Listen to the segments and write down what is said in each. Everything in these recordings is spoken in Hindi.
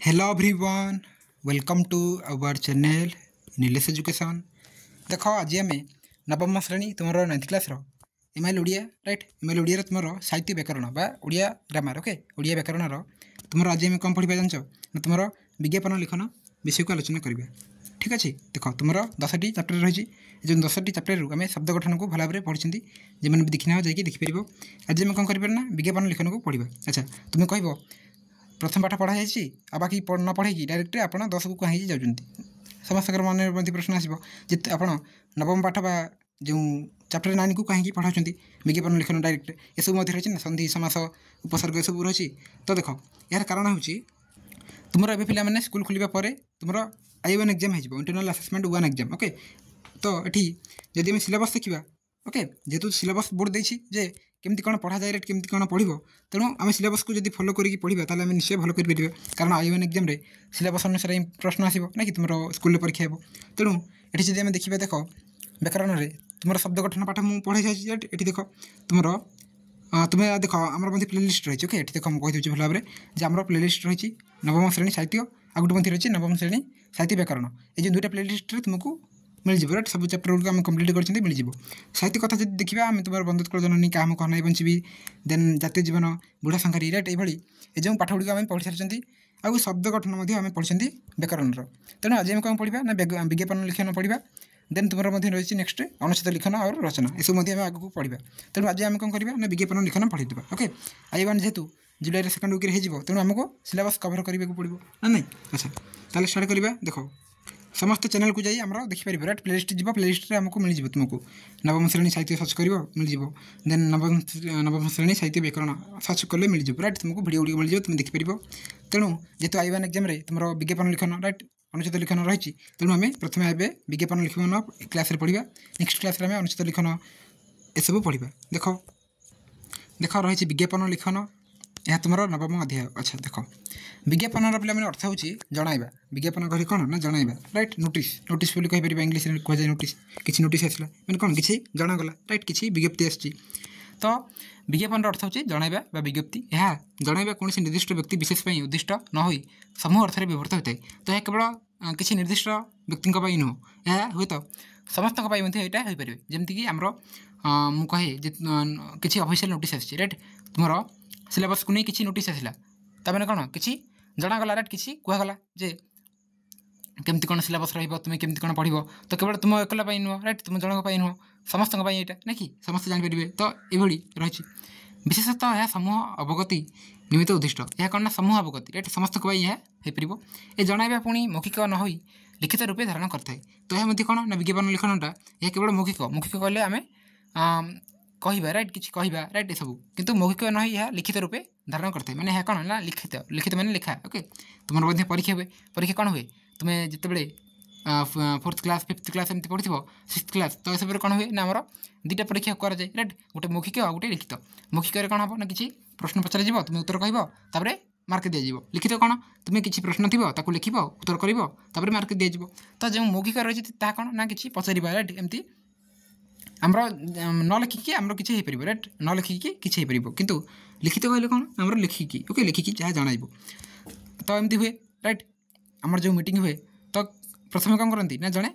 Hello everyone welcome to our channel Nilesh education. देख आज आम नवम श्रेणी तुम 9th class MIL Odia right MIL Odia तुम साहित्य व्याकरण बा ओडिया ग्रामर ओके ओडिया व्याकरण तुम आज आम कौन पढ़ा जान ना तुम विज्ञापन लिखन विषय को आलोचना करवा। ठीक अच्छे देख तुम 10टी चैप्टर रही जो 10टी चैप्टर आम शब्द गठन को भल भाव पढ़ी जो भी देखना जाकि देखिपर। आज आम कौन कर विज्ञापन लिखन को पढ़ा। अच्छा तुम्हें कह प्रथम पाठ पढ़ा जाए आ बाकी न पढ़े डायरेक्ट आप 10 को कहीं जाऊँगी समस्त मन प्रश्न आसो जे आप नवम पाठ बा जो चैप्टर 9 को कहीं पढ़ाऊँ विज्ञापन लिखन डायरेक्ट ये सब रही ना संधि समास उपसर्ग सब रही। तो देख यार कारण हूँ तुम ए पे स्कूल खोलिया तुम I1 एग्जाम हो इंटरनल असेसमेंट 1 एग्जाम ओके। तो ये जदि आम सिलेबस देखा ओके जेहेतु सिलेबस बोर्ड देती जे केमती कौन पढ़ा जाए केमती कौन पढ़ तेणु आम सिलेबस को जब फॉलो करके पढ़ा ताल निश्चय भल कर कारण I1 एग्जाम सिलेबस अनुसार प्रश्न आसो ना कि तुम स्कूल परीक्षा हो। तेणु ये जब आम देखा देख व्याकरण में तुम शब्द गठन पाठ मुझे पढ़ाई जाए ये देख तुम तुम्हें देख आम प्लेलिस्ट रही ओके। ये देख मुझे कहीदे भल भाव में आम प्लेलिस्ट रही नवम श्रेणी साहित्य आ गोटे रही नवम श्रेणी साहित्य व्याकरण ये दुईटा प्लेलिस्ट तुमको मिल जाए राइट सब चैप्टर गुड आम कम्प्लीट कर मिल जाए। साहित्य कथा जब देखा आम तुम बंधुत्व जननी काम कहना बंची देन जातीय जीवन बुढ़ा संघारी राइट ये जो पाठ गुड़ आम पढ़ी सारी आउ शब्द गठन आम पढ़ी व्याकरण। तेणु आज आम कौन पढ़ा ना विज्ञापन लिखन पढ़ा देन तुम रही नेक्स्ट अनुचित लिखन और रचना ये सब आगे पढ़ा। तेणु आज आम कौन करवा ना विज्ञापन लिखन पढ़ी ओके। I1 जेहेतु जुलाई सेकेंड वीक हो तेणु आमको सिलेबस कवर करने को पड़ो ना नहीं। अच्छा ताले स्टार्ट करवा देख समस्त चैनल को जाइए आम देखिपर राइट प्लेलिस्ट जी प्लेलिस्ट आमको मिल जाए तुमको नवम श्रेणी साहित्य सर्च कर मिल जाए देन नवम श्रेणी साहित्य व्याकरण सर्च कले मिल जाए राइट तुमको वीडियो गुड़ी मिल जाए तुम देखिपर। तेणु जेहेतु I1 एग्जाम तुम विज्ञापन लिखन राइट अनुचित लिखन रही तेणु आम प्रथम ए विज्ञापन लिखन क्लास पढ़ा नेक्स्ट क्लास आम अनुचित लिखन एसबू पढ़ा। देख देख रही विज्ञापन लिखन यह तुम नवम अध्याय। अच्छा देख विज्ञापन पे अर्थ हो जनइबा विज्ञापन कह कौन ना जनइबा राइट नोटिस नोटिस कहीपर इंग्लीश में कह जाए नोटिस किसी नोटिस आसला मैंने कौन किसी जनागला राइट किसी विज्ञप्ति आसी। तो विज्ञापन अर्थ हो जनइबा विज्ञप्ति यह जनइबा कौन निर्दिष्ट व्यक्ति विशेष उद्दिष्ट न हो समूह अर्थ में व्यवहृत होता है। तो यह केवल किसी निर्दिष्ट व्यक्ति नुह यह हुए तो समस्त यहाँ हो पारे जमीक आमर मु कहे किसी ऑफिशियल नोटिस आसी राइट तुम सिलेबस को नहीं किसी नोटिस आसला तमें कौन किसी जनागला राइट किसी कहगला जे केमती कौन सिलेबस तुम्हें केमती कौन पढ़ तो केवल तुम एकला नुह राइट तुम जनक नुह समस्त यहाँ ना कि समस्त जापर। तो ये रही विशेषतः यह समूह अवगति निमित्त उद्दिष्ट यह कौन ना समूह अवगति राइट समस्त यह हो पार ये जनइबा पुणी मौखिक न हो लिखित रूपे धारण करए। तो यह कौन ना विज्ञापन लिखनटा यह केवल मौखिक मौखिक कहले आम कहवा राइट किसी कहवा राइट ये सब किंतु मौखिक न यह लिखित रूपे धारण करते हैं। मैंने कौन ना लिखित लिखित मैंने लिखा ओके। तुम परीक्षा हुए परीक्षा कौन हुए तुम्हें जिते 4th क्लास 5th क्लास एमती पढ़ी 6th क्लास तो सब कौन हुए ना आमर 2टा परीक्षा कराए राइट गोटे मौखिक आ गोटे लिखित। मौखिक कौन हम ना किसी प्रश्न पचार तुम्हें उत्तर कह मार्क दिज्व लिखित कौन तुम्हें किसी प्रश्न थी लिख उत्तर कर मार्क दिज्व। तो जो मौखिक रही कौन ना कि पचार राइट एमती आमर न लिखिकी आमर किसी हो पार राइट न लिखिकी किसी हो पार किंतु लिखित कहले कौन आमर लिखिकी ओके लिखिकी जहाँ जनइब। तो एमती हुए राइट आमर जो मीटिंग हुए तो प्रथम कौन करती ना जड़े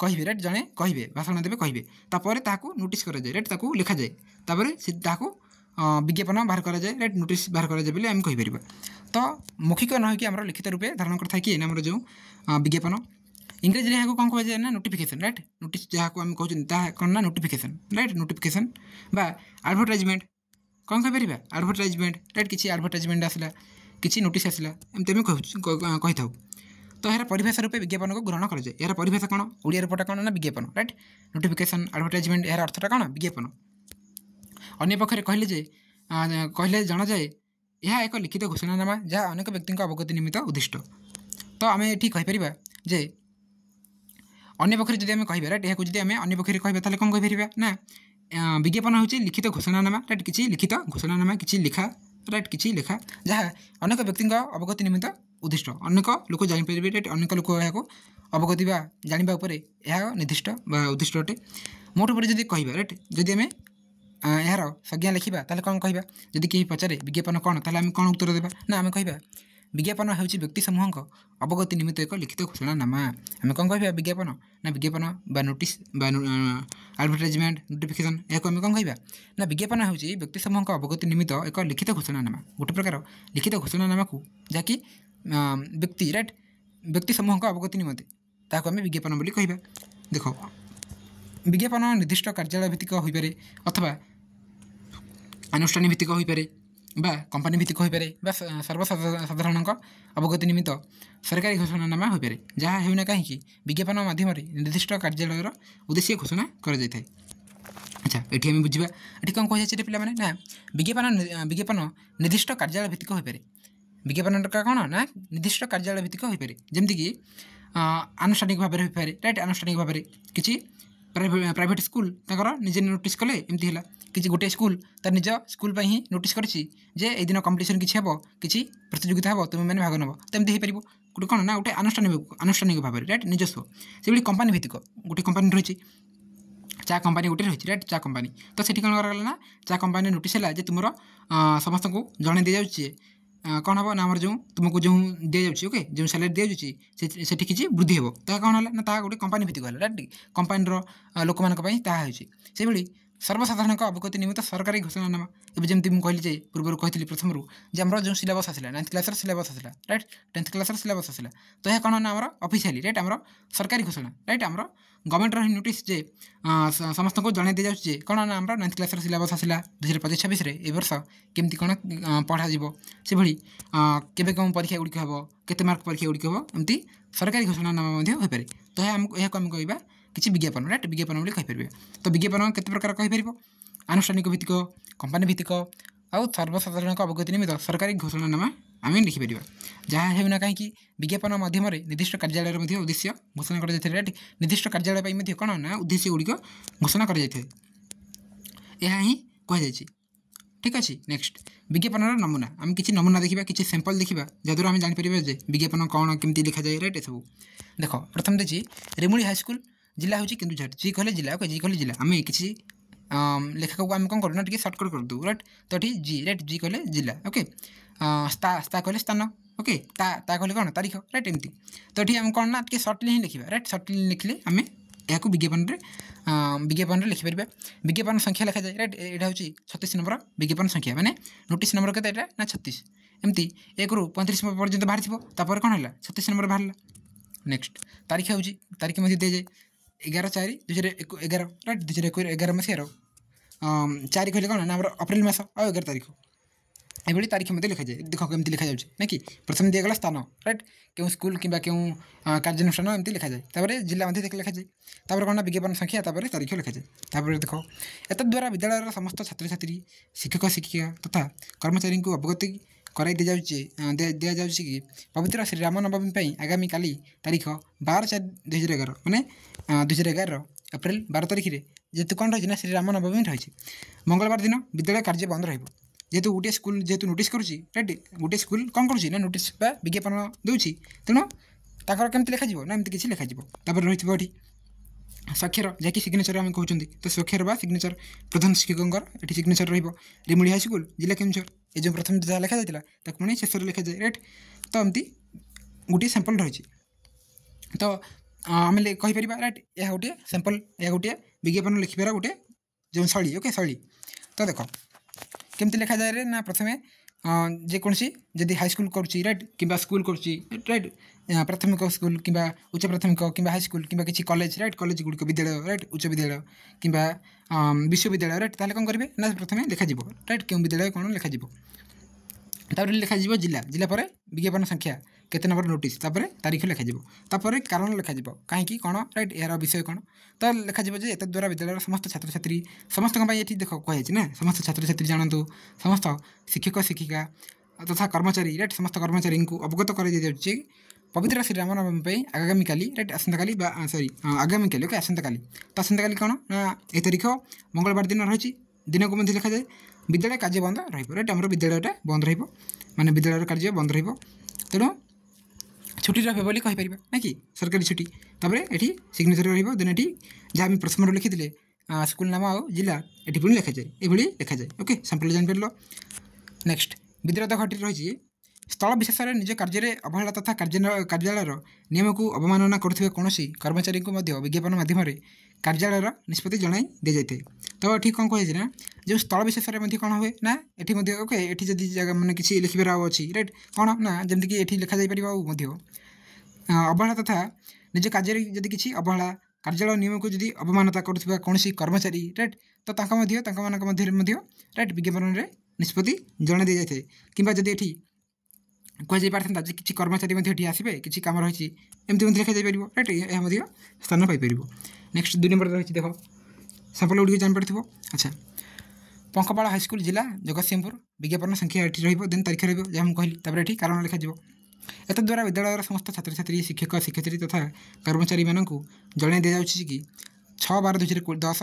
कहे राइट जड़े कहे भाषण देवे कहे तापर ताकू नोटिस कराए राइट ताकू लिखा जाए तापर ताकू विज्ञापन बाहर कराए राइट नोटिस बाहर कराए बोले आम कहीपर। तो मौखिक न हो आमर लिखित रूपे धारण करता कि आमर जो विज्ञापन इंग्रेजी यहाँ कौन कह जाए ना नोटिफिकेशन राइट नोटिस जहाँ को आम कहते कौन ना नोटिफिकेशन राइट नोटिफिकेशन बा एडवर्टाइजमेंट कौन कहीपर एडवर्टाइजमेंट राइट किसी एडवर्टाइजमेंट आसला किसी नोटिस आसला एमती कही था। तो यार परिभाषा रूपे विज्ञापन को ग्रहण कराए यार परिभाषा कौन ओडिया रूपटा कौन ना विज्ञापन राइट नोटिफिकेशन एडवर्टाइजमेंट यार अर्थटा कौन विज्ञापन। अन्य पक्षे कहले जना जाए यह एक लिखित घोषणानामा जहाँ अनेक व्यक्ति अवगति निमित्त उद्दिष्ट। तो आम ये कहीपर जे अन्य पक्षे जब कह राइट यहाँ जब आम अन्य पक्षे कह कौन कहीपर ना विज्ञापन हूँ लिखित घोषणानामा राइट किसी लिखित घोषणानामा किसी लिखा राइट किसी लिखा जहाँ अनेक व्यक्ति अवगति निमित्त उद्दिष्ट अनेक लोक जापर राइट अनेक लोक यहाँ अवगति जाना यह निर्दिष्ट उद्दिष्ट अटे। मोट पर जब कह राइट जदि आम यार संज्ञा लिखा ताल कौन कहवा जदि कहीं पचारे विज्ञापन कौन ताल आम कौन उत्तर देवा ना आम कहवा विज्ञापन हूँ व्यक्ति समूह अवगति निमित्त एक लिखित घोषणानामा आम कौन कह विज्ञापन ना विज्ञापन बा नोटिस बा एडवर्टाइजमेंट नोटिफिकेशन यह आम कौन कह ना विज्ञापन हूँ व्यक्ति समूह अवगति निमित्त एक लिखित घोषणानामा गोटे प्रकार लिखित घोषणानामा को जहाँकि व्यक्ति राइट व्यक्ति समूह अवगति निमंते ताको आम विज्ञापन बोली कहबा। देख विज्ञापन निर्दिष्ट कार्यालय भित्तिक हो पारे अथवा अनुष्ठान भित्तिक हो पारे बा कंपनी भित्तिक हो पारे बा सर्वसाधारण अवगति निमित्त सरकारी घोषणानामा हो पारे जहाँ होना कहीं विज्ञापन माध्यम निर्दिष्ट कार्यालयर उद्देश्य घोषणा कर जाए। अच्छा ये आम बुझा ये कौन कह पे ना विज्ञापन निर्दिष्ट कार्यालय भित्तिक हो पारे विज्ञापन कौन ना निर्दिष्ट कार्यालय भित्तिक हो पारे जमीक आनुष्ठानिक भाव में पारे राइट आनुष्ठानिक भाव में किसी प्राइवेट स्कूल निजे नोटिस कले एमती है कि गोटे स्कूल तार निज स्कूल ही नोटिस करें दिन कंपटीशन किसी हे कि प्रतियोगिता हे तुम मैंने भाग नब तो एमती हो पार गोटे कौन ना गोटे आनुष्ठानिक भाव में राइट निजस्व से कंपानी भित्तिक गोटे कंपानी रही चा कंपानी गोटे रही राइट चा कंपानी तो से कौन कराला ना चा कंपानी नोटिस है तुम समस्त को जन दी जाए कौन हम ना आम जो तुमको जो दी जाऊँगी ओके जो सैलरी दी जाऊँगी से किसी वृद्धि हे तो कौन है ना गोटे कंपानी भित्तिक है राइट कंपानी लोक मानी से सर्वसाधारण अवगति निमित्त सरकारी घोषणानामा ये जमी मुझे कहली पूर्व कही प्रथम जे आम जो सिलेबस आसला 9th क्लास सिलेबस आसला राइट 10th क्लास सिलेबस आसला तो यह कौन ना आम ऑफिशियली राइट आम सरकारी घोषणा राइट आम गवर्नमेंट ही नोटिस जे समस्त को जन दी जाऊँगी कौन ना आम 9th क्लास सिलेबस आसला 2025-26 ए वर्ष केमती कौन पढ़ा से भाई केबे कौन परीक्षा गुड़िक हम केते मार्क परीक्षा गुड़िक हम एमती सरकारी घोषणानामा हो पारे तो यह आम कहवा किसी विज्ञापन राइट विज्ञापन बोली कहीपर। तो विज्ञापन केते प्रकार कहीपर आनुष्ठानिक भित्तिक कंपानी भित्तिक आउ सर्वसाधारण अवगति निमित्त सरकारी घोषणानामा आम लिखिपर जहाँ होना कहीं विज्ञापन माध्यम निर्दिष्ट कार्यालय उद्देश्य घोषणा कर राइट निर्दिष्ट कार्यालय कौन ना उद्देश्य गुड़िक घोषणा कर ही कहुई ठीक अच्छे। नेक्स्ट विज्ञापन नमूना आम किसी नमूना देखा किसी सैंपल देखा जहाद्वारा आम जापर जे विज्ञापन कौन केमती लिखा जाए राइट सब देख प्रथम देखिए रेमुड़ी हाईस्कल जिला हूँ केन्दुझर जी कहले जिला ओके जी कहले जिला आम किसी लेखा को आम कौन करूँ ना सर्टकट कर दूँ राइट तो ये जी राइट जी कहले जिला ओके स्ता कहले स्थान ओके ता कहले कौन तारीख राइट एमती तो ये आम कौन ना सर्टली ही लिखा राइट सर्टली लिखले आम यह विज्ञापन लिखिपर विज्ञापन संख्या लिखा जाए राइट यहाँ हूँ 36 नंबर विज्ञापन संख्या माने नोटिस नंबर के ना 36 एमती 1 ରୁ 35 पर्यंत बाहर तापर कौन है 36 नंबर बाहर। नेक्स्ट तारीख हूँ तारीख दी जाए 11/4/2011 राइट 2011 मसीहार 4 कहले कौन ना अप्रैल मास आ 11 तारीख ये तारीख मत लिखा जाए देख केमती लिखा जाए ना कि प्रथम दिगला स्थान राइट क्यों स्कूल कि कार्यानुष्ठान एमती लिखा जाए तापर जिला लिखा जाए तापर कौन विज्ञापन संख्या तापर तारीख लिखा जाए तापर देख एतद्वारा विद्यालय समस्त छात्र छात्री शिक्षक शिक्षिका तथा कर्मचारी को अवगति कराई दि जाऊँ कि पवित्र श्री रामनवमी आगामी काली तारीख 12/4/2011 मैंने 2011 एप्रिल 12 तारीख में जेहेतु कौन रही ना श्री रामनवमी रही मंगलवार दिन विद्यालय कार्य बंद जेहेतु गोटे स्कूल जेहेतु नोटिस करुँच राइट गोटे स्कूल कौन करुँच ना नोटिस विज्ञापन दूसरी तेणु ताकर केमती लिखा ना एमती किसी लिखा रही ये स्वाक्षर जहाँकि सिग्नेचर आम कहते तो स्वाक्षर बा सिग्नेचर प्रधान शिक्षक ये सिग्नेचर रेमुड़ी हाईस्कल जिला केन्दुझर ये जो प्रथम जहाँ लिखा जाता पुणी शेष लिखा जाए राइट तो एमती गोटे सैंपल रही तो आम कहीपर राइट यह गोटे सैंपल यह गोटे विज्ञापन लिखार गोटे जो शैली ओके शैली। तो देख केमती लिखा जाए ना प्रथम जेकोसी जदि हाईस्कल करुँची राइट कि स्कूल करुँची राइट प्राथमिक स्कूल कि उच्च प्राथमिक कि हाईस्कल कि किसी कॉलेज राइट कॉलेज गुड़िक विद्यालय राइट उच्च विद्यालय कि विश्वविद्यालय राइट ताले कौन करेंगे ना प्रथम लिखा राइट क्यों विद्यालय कौन लिखा तापर लिखा जिला जिला पर विज्ञापन संख्या केते नंबर नोटिस तापर तारीख लिखा तापर कारण लिखा कहीं कौन राइट यार विषय कौन तो लिखा जे एत द्वारा विद्यालय समस्त छात्र छात्री समस्त ये देख कही ना समस्त छात्र छात्री जानतु समस्त शिक्षक शिक्षिका तथा कर्मचारी राइट समस्त कर्मचारी को अवगत कर पवित्र श्री रामनवमी आगामी काली राइट आसंता काली सॉरी आगामी काली ओके आसंता काली तो आसंता काली कौन ना 1 तारीख मंगलवार दिन रही दिन को लिखा जाए विद्यालय कार्य बंद राइट आम विद्यालयटा बंद माने विद्यालय कार्य बंद तेणु छुट्टी रही कहीपर ना कि सरकारी छुट्टी तापर ये सिग्नेचर रही ये जहाँ प्रश्न लिखी स्कूल नाम आ जिला ये पुणी लिखा जाए ये लिखा जाए ओके सैंपल जान पार। नेक्स्ट विद्यालय घटी रही स्थल विशेष में निज कार्य अवहेला तथा कार्यालय नियम को अवमानना करुवा कौन कर्मचारी को विज्ञापन माध्यम कार्यालय निष्पत्ति जन दी जाए। तो ये कौन कहे ना जो स्थल विशेष में कौन हुए ना ये ओके ये जदि मैंने किसी लिखिबार अच्छी राइट कौन ना जमीक ये लिखा जापर अवहेला तथा निज कार्य जदि किसी अवहेला कार्यालय नियम को जदि अवमानता करुवा कौन कर्मचारी राइट तो राइट विज्ञापन में निष्पत्ति जन दी जाए कि जदि ये कहुई पार्था जे किसी कर्मचारी आसवे किसी कम रही एमती लिखा जापर राइट यह स्थान पाइपर। नेक्स्ट 2 नंबर रही देख सैंपल गुड़ जानपड़। अच्छा पंकपाଳ हाईस्कल जिला जगतसिंहपुर विज्ञापन संख्या ये दिन तारीख रहा कहली ये कारण लिखा एतद्वारा विद्यालय समस्त छात्र छात्री शिक्षक शिक्षयित्री तथा कर्मचारी मानक जन दी जाऊँगी कि 6/12/2010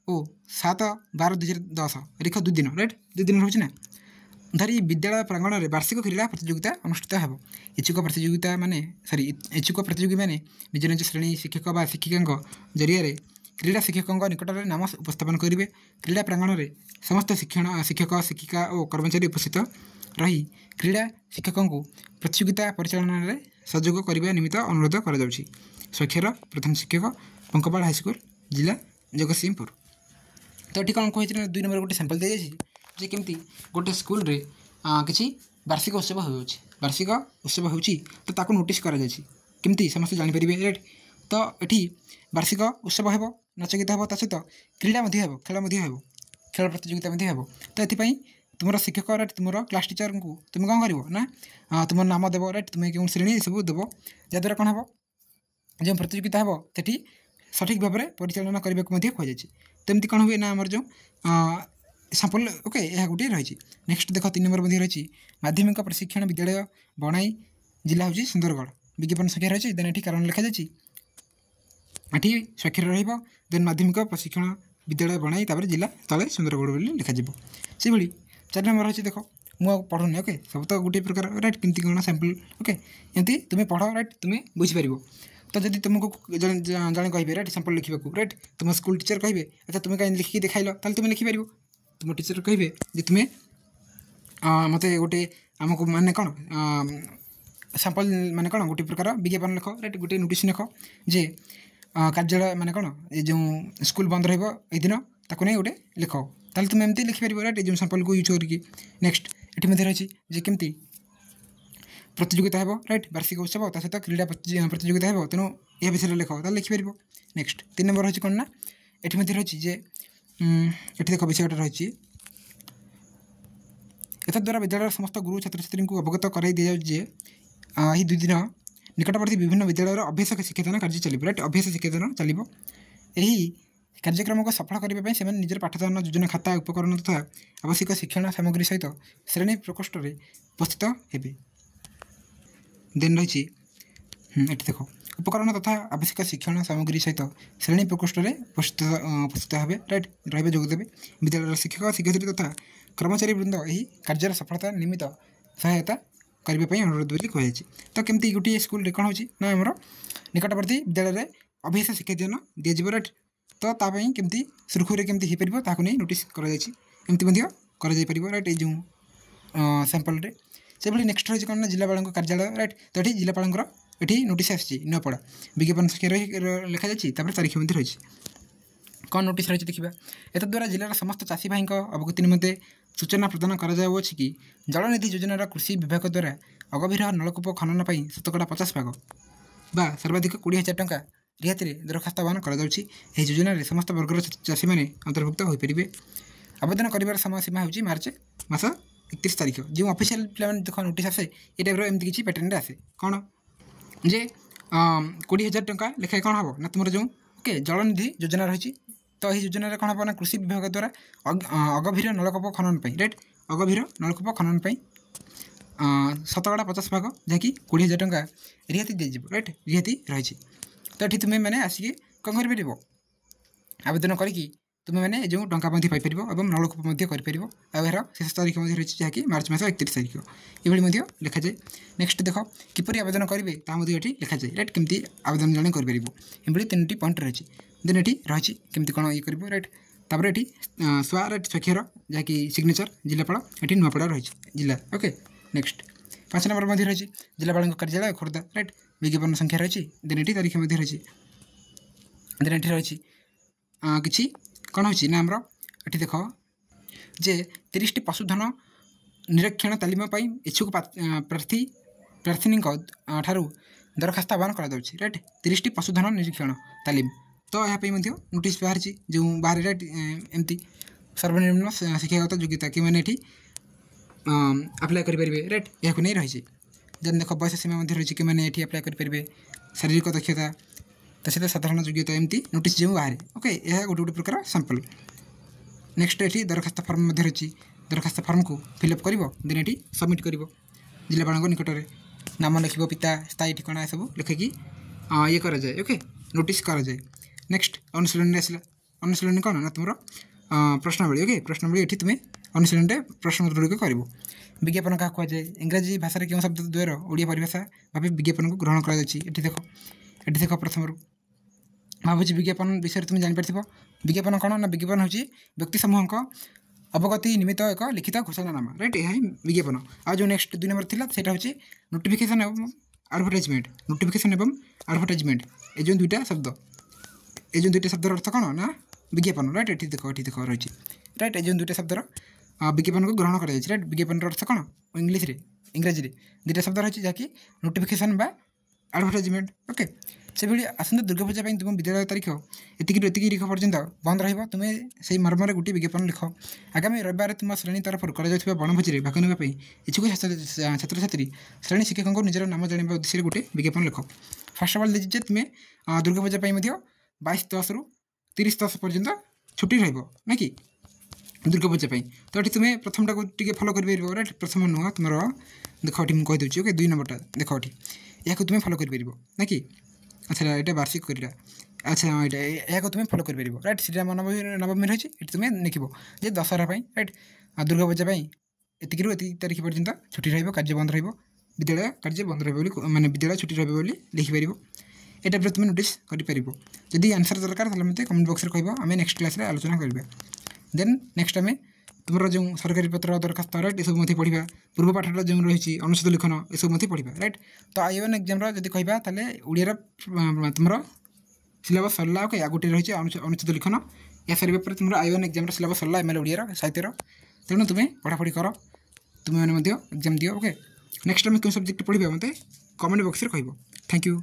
और 7/12/2010 तारीख 2 दिन राइट 2 दिन रोचे ना धरी विद्यालय प्रांगण में वार्षिक क्रीड़ा प्रतियोगिता अनुष्ठित हो। इच्छुक प्रतियोगिता माने इच्छुक प्रतियोगी मैंने निज निज श्रेणी शिक्षक व शिक्षिका जरिए क्रीड़ा शिक्षकों निकट में नाम उपस्थापन करेंगे। क्रीड़ा प्रांगण में समस्त शिक्षक शिक्षिका और कर्मचारी उपस्थित रही क्रीड़ा शिक्षकों को प्रतियोगिता परिचालन में सहयोग करने निमित्त अनुरोध कर स्वाक्षर प्रधान शिक्षक पंकपाଳ हाईस्कल जिला जगतसिंहपुर। तो ये कौन कही 2 नंबर गोटे सैंपल दी जाए जे केमती गोटे स्कूल रे किसी वार्षिक उत्सव हो तो ताको नोटिस करा जायछि केमती समस्त जानि परिबे राइट। तो एठी वार्षिक उत्सव हेबो नाच गीत हेबो ता सहित क्रीड़ा मध्ये हेबो खेल प्रतियोगिता मध्ये हेबो। तो एथिपई तुमर शिक्षक राइट तुमर क्लास टीचर को तुम कौन करिवो ना तुम नाम देव राइट तुम केउन श्रेणी सब देव जद्वारा कौन हेबो जो प्रतियोगिता हेबो सेठी सठिक भाव में परिचालन करने को कहुई। तो एमती कौन हुए ना आमर जो सैंपल ओके यह गोटे रही। नेक्स्ट देख 3 नंबर रही माध्यमिक प्रशिक्षण विद्यालय बनाई जिला हूँ सुंदरगढ़ विज्ञापन संख्या रही देन ये कारण लिखा जाए स्वाक्षर रेन माध्यमिक प्रशिक्षण विद्यालय बनाई जिला तले सुंदरगढ़ लिखा से भाई 4 नंबर रही देख मुझे पढ़ुनी ओके सब तो गोटे प्रकार राइट केमती कौन सैंपल ओके एमती तुम्हें पढ़ राइट तुम्हें बुझीपार। तो जब तुमको जन कहे राइट सैंपल लिखा राइट तुम स्कूल टीचर कहे अच्छा तुम्हें कहीं लिखिकी देखाइल ताल तुम्हें लिखिपार तुम टीचर कहे जे तुम्हें मत गोटे आमको माने कौन सैंपल माने कौन गोटे प्रकार विज्ञापन लिख राइट गोटे नोटिस लिख जे कार्यालय माने कौन ये जो स्कूल बंद रही ताको नहीं गोटे लिख ताल तुम एमती लिखिपार राइट जो सैंपल को यूज करके। नेक्स्ट ये रही जे केमती प्रतियोगिता है राइट वार्षिक उत्सव ता सहित क्रीड़ा प्रतियोगिता है तेणु यह विषय लिख ताल लिखिपार। नेक्स्ट 3 नंबर रही कौन ना ये रही जे ये देख विषय रही एतद्वारा विद्यालय समस्त गुरु छात्र छात्री को अवगत कराई दी जाए यही 2 दिन निकटवर्ती विभिन्न विद्यालय अभ्यास शिक्षादान कार्य चलो राइट अभ्यास शिक्षादान चलो। यही कार्यक्रम को सफल करने से निजर पाठदान योजना खाता उपकरण तथा आवश्यक शिक्षण सामग्री सहित श्रेणी प्रकोष्ठ में उपस्थित हे। देन रही देख उपकरण तथा आवश्यक शिक्षण सामग्री सहित श्रेणी प्रकोष्ठ में उपस्थित हे राइट रही जोगदेवे विद्यालय शिक्षक शिक्षयित्री तथा कर्मचारी वृंद यही कार्यर सफलता निमित्त सहायता करने अनुरोध बोली कहुई। तो केमती गोटे स्कूल कौन हो आमर निकटवर्ती विद्यालय अभ्यास शिक्षादान दिज्व राइट तो तापाई केमती सुरखुरी केमती हो पार ताकू नहीं नोटिस करमती राइट ये जो सैंपल से भाई। नेक्स्ट रही कौन जिलापाल कार्यालय राइट तो ये जिलापाल ये नोटिस आसी नुआपड़ा विज्ञापन संख्या लिखा जाए तारीख मध्य रही कौन नोटिस रही देखा एतद्वारा जिलार समस्त चाषी भाई अवगति निमंते सूचना प्रदान कराଯାଉଛି कि जलनिधि योजनार कृषि विभाग द्वारा अगभीर नलकूप खनन पर 50% बा सर्वाधिक 20,000 टंका रिहाती दरखास्त आह्वान कराଯାଉଛି। योजना समस्त वर्गर चाषी मैंने अंतर्भुक्त हो पारे। आवेदन कर समय सीमा हो मार्च मास 31 तारीख जो ऑफिशियल प्लान देख नोटिस आसे ये टाइप एमती किसी पैटर्न आसे कौन जे 20,000 टंका लेखाएं कौन हम ना तुम जो ओके जलनिधि योजना रही तो यही योजन कौन हम ना कृषि विभाग द्वारा अगभीर नलकूप खनन राइट अगभीर नलकूप खनन 50% जहाँकि 20,000 टंका रिहाती दीजिए राइट रिहाती रही। तो ये तुम्हें मैंने आसिक कौन कर आवेदन करके तुम्हें मैंने जो टंका पाइपर और नलकूप कर यार शेष तारीख रही जहाँकि मार्च मास 31 तारीख ये लिखा जाए। नेक्स्ट देख किपरि आवेदन करेंगे ताकि ये लिखा जाए राइट केमती आवेदन जन कर 3टी पॉइंट रही देन ये रही केमती कौन ये कर राइट तापर ये स्वा राइट स्वाक्षर जहाँकि सिग्नेचर जिलापाल ये नुआपड़ा रही जिला ओके। नेक्स्ट 5 नंबर मध्य रही जिलापाल कार्यालय खोर्धा राइट विज्ञापन संख्या रही देन ये तारीख मध्य रही देन ये रही कि कौन हो ये देख जे 30 पशुधन निरीक्षण तालीम इच्छुक प्रार्थी ठारू दरखास्त आह्वान कर राइट 30 पशुधन निरीक्षण तालीम तो यहाँ नोटिस बाहर जो बाहर राइट एमती सर्वनिम्न शिक्षागत योग्यता कि मैंने आप्लाय करेंगे राइट यह नहीं रही देन देख बयस सीमा रही कि मैंने ये आप्लाय करेंगे शारीरिक दक्षता तो सहित साधारण योग्यता एमती नोटिस जो बाहर ओके यह गोटे गोटे प्रकार सैंपल नेक्स्ट ये दरखास्त फर्म रही दरखास्त फर्म को फिलअप कर देन ये सबमिट कर जिलापाल निकट में नाम लिख पिता स्थायी ठिकाना सब लिखिकी ये कराए ओके नोटिस कराए नेक्स्ट अनुशीलन आसला अनुशीलन कौन ना तुम प्रश्नावली ओके प्रश्नावली ये तुम्हें अनुशीलन प्रश्न गुड़िक कर विज्ञापन क्या कहुए इंग्राजी भाषा क्यों शब्द द्वयर ओडिया परिभाषा भाव विज्ञापन को ग्रहण कर देख प्रथम भावुँ विज्ञापन विषय तुम जापर विज्ञापन कौन ना विज्ञापन हूँ व्यक्ति समूह अवगति निमित्त एक लिखित घोषणानामा राइट यह विज्ञापन आ जो नेक्स्ट 2 नंबर था सेटा हूँ नोटिफिकेशन एवं एडवर्टाइजमेंट नोटिफिकेशन एवं एडवर्टाइजमेंट ये जो दुईटा शब्दर अर्थ कौन ना विज्ञापन राइट ये देख रही राइट ये जो दुईटा शब्दर विज्ञापन को ग्रहण कर राइट विज्ञापन अर्थ कौन इंग्लीश इंग्राजी दुईटा शब्द रही जहाँकि नोटिफिकेशन बा एडवर्टाइजमेंट ओके से भाई आसंता दुर्गा पूजा तुम विद्यालय तारीख एतिकी लिख पर्यंत बंद रहा तुम्हें से मर्मर गोटे विज्ञापन लिख आगामी रविवार तुम श्रेणी तरफ बनभोजी में भाग नापी इच्छुक छात्र छात्री श्रेणी शिक्षकों को निजर नाम जाना उद्देश्य गोटे विज्ञापन लिख फास्ट अफ अल देखिए तुम्हें दुर्गा पूजा 22/10 रु 30/10 पर्यंत छुट्टी रहा कि दुर्गा पूजा तो ये तुम्हें प्रथमटा को टी फलो कर राइट प्रथम नुह तुम देख ये कहीदे ओके 2 नंबरटा देख ये तुम्हें फलो कर ना कि अच्छा ये वार्षिक करा अच्छा यहाँ तुम्हें फलो कर राइट श्रीराम नवमी रही ये तुम्हें लिख जे दशहरा राइट दुर्गा पूजा एति तारीख पर्यंत छुट्टी रहा कार्य बंद रहा विद्यालय कार्य बंद रहा माने विद्यालय छुट्टी रहा लिखिपर ये टाइप तुम्हें नोटिस कर जदि आंसर दरकार मतलब कमेंट बॉक्स में कह आम नेक्स्ट क्लास आलोचना करवा देन नेक्स्ट आम तुम जो सरकारी पत्र दरखास्त राइट ये सब पढ़ा पूर्व पाठटा जो रही अनुच्छेद लिखन ये सब पढ़ा राइट तो आई1 एग्जाम जब कह ताले ओडिया तुम सिलेबस सरला ओके गोटे रही अनुच्छेद लिखन या सर तुम आई1 एग्जाम सिलेबस सरला एम एल ओडिया साहित्यर तेणु तुम्हें पढ़ापढ़ी कर तुम्हें एग्जाम दियो ओके नेक्स्ट आम क्यों सब्जेक्ट पढ़ा मत कमेंट बॉक्स में कह थैंक यू।